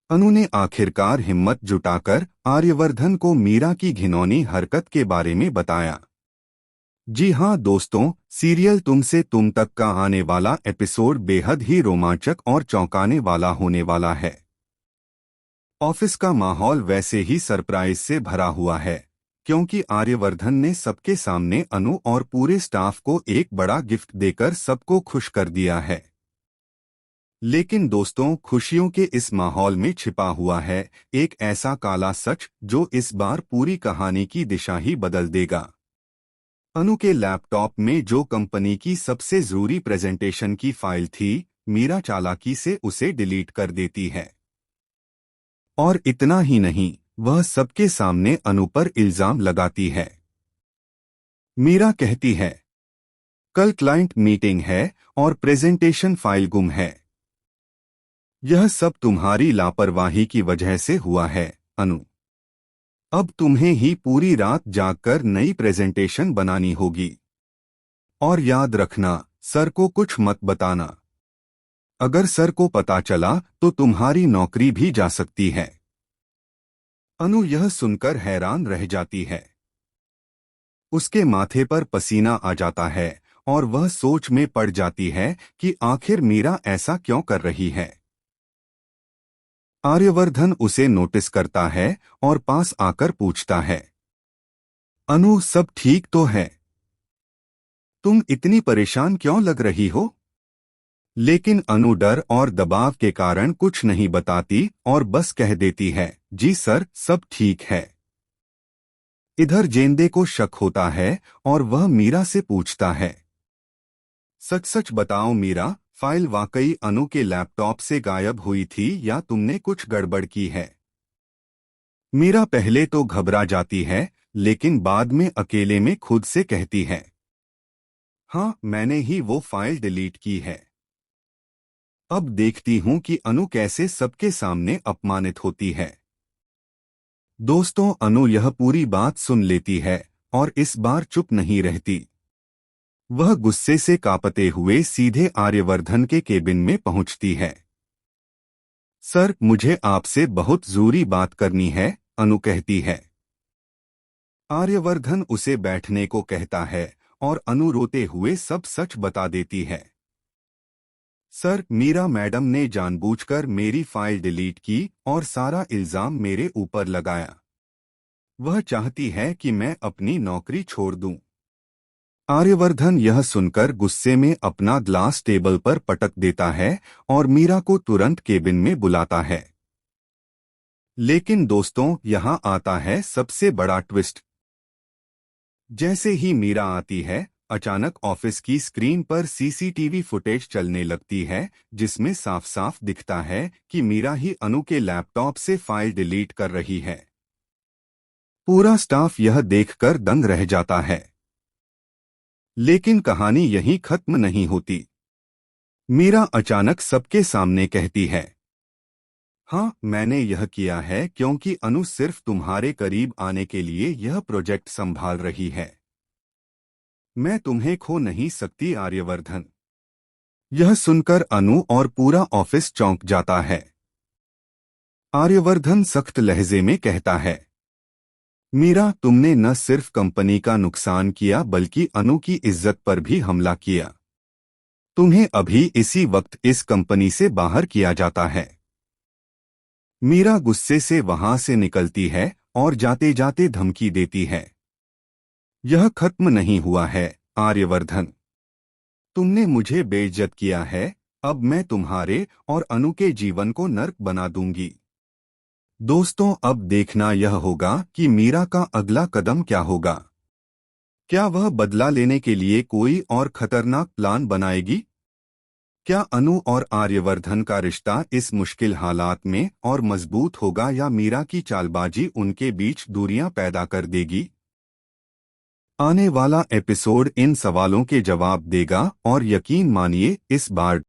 अनु ने आखिरकार हिम्मत जुटाकर आर्यवर्धन को मीरा की घिनौनी हरकत के बारे में बताया। जी हाँ दोस्तों, सीरियल तुम से तुम तक का आने वाला एपिसोड बेहद ही रोमांचक और चौंकाने वाला होने वाला है। ऑफिस का माहौल वैसे ही सरप्राइज से भरा हुआ है, क्योंकि आर्यवर्धन ने सबके सामने अनु और पूरे स्टाफ को एक बड़ा गिफ्ट देकर सबको खुश कर दिया है। लेकिन दोस्तों, खुशियों के इस माहौल में छिपा हुआ है एक ऐसा काला सच जो इस बार पूरी कहानी की दिशा ही बदल देगा। अनु के लैपटॉप में जो कंपनी की सबसे जरूरी प्रेजेंटेशन की फाइल थी, मीरा चालाकी से उसे डिलीट कर देती है। और इतना ही नहीं, वह सबके सामने अनु पर इल्जाम लगाती है। मीरा कहती है, कल क्लाइंट मीटिंग है और प्रेजेंटेशन फाइल गुम है। यह सब तुम्हारी लापरवाही की वजह से हुआ है अनु। अब तुम्हें ही पूरी रात जागकर नई प्रेजेंटेशन बनानी होगी। और याद रखना, सर को कुछ मत बताना। अगर सर को पता चला तो तुम्हारी नौकरी भी जा सकती है। अनु यह सुनकर हैरान रह जाती है। उसके माथे पर पसीना आ जाता है और वह सोच में पड़ जाती है कि आखिर मीरा ऐसा क्यों कर रही है। आर्यवर्धन उसे नोटिस करता है और पास आकर पूछता है, अनु सब ठीक तो है? तुम इतनी परेशान क्यों लग रही हो? लेकिन अनु डर और दबाव के कारण कुछ नहीं बताती और बस कह देती है, जी सर सब ठीक है। इधर जेंदे को शक होता है और वह मीरा से पूछता है, सच सच बताओ मीरा, फाइल वाकई अनु के लैपटॉप से गायब हुई थी या तुमने कुछ गड़बड़ की है? मीरा पहले तो घबरा जाती है, लेकिन बाद में अकेले में खुद से कहती है, हाँ मैंने ही वो फाइल डिलीट की है। अब देखती हूं कि अनु कैसे सबके सामने अपमानित होती है। दोस्तों, अनु यह पूरी बात सुन लेती है और इस बार चुप नहीं रहती। वह गुस्से से कांपते हुए सीधे आर्यवर्धन के केबिन में पहुंचती है। सर मुझे आपसे बहुत जरूरी बात करनी है, अनु कहती है। आर्यवर्धन उसे बैठने को कहता है और अनु रोते हुए सब सच बता देती है। सर मीरा मैडम ने जानबूझकर मेरी फाइल डिलीट की और सारा इल्जाम मेरे ऊपर लगाया। वह चाहती है कि मैं अपनी नौकरी छोड़ दूं। आर्यवर्धन यह सुनकर गुस्से में अपना ग्लास टेबल पर पटक देता है और मीरा को तुरंत केबिन में बुलाता है। लेकिन दोस्तों, यहां आता है सबसे बड़ा ट्विस्ट। जैसे ही मीरा आती है, अचानक ऑफिस की स्क्रीन पर सीसीटीवी फुटेज चलने लगती है, जिसमें साफ साफ दिखता है कि मीरा ही अनु के लैपटॉप से फाइल डिलीट कर रही है। पूरा स्टाफ यह देखकर दंग रह जाता है। लेकिन कहानी यहीं खत्म नहीं होती। मीरा अचानक सबके सामने कहती है, हाँ मैंने यह किया है क्योंकि अनु सिर्फ तुम्हारे करीब आने के लिए यह प्रोजेक्ट संभाल रही है। मैं तुम्हें खो नहीं सकती आर्यवर्धन। यह सुनकर अनु और पूरा ऑफिस चौंक जाता है। आर्यवर्धन सख्त लहजे में कहता है, मीरा तुमने न सिर्फ कंपनी का नुकसान किया बल्कि अनु की इज्जत पर भी हमला किया। तुम्हें अभी इसी वक्त इस कंपनी से बाहर किया जाता है। मीरा गुस्से से वहां से निकलती है और जाते जाते धमकी देती है, यह खत्म नहीं हुआ है आर्यवर्धन। तुमने मुझे बेइज्जत किया है, अब मैं तुम्हारे और अनु के जीवन को नर्क बना दूंगी। दोस्तों, अब देखना यह होगा कि मीरा का अगला कदम क्या होगा। क्या वह बदला लेने के लिए कोई और खतरनाक प्लान बनाएगी? क्या अनु और आर्यवर्धन का रिश्ता इस मुश्किल हालात में और मजबूत होगा या मीरा की चालबाजी उनके बीच दूरियां पैदा कर देगी? आने वाला एपिसोड इन सवालों के जवाब देगा और यकीन मानिए इस बार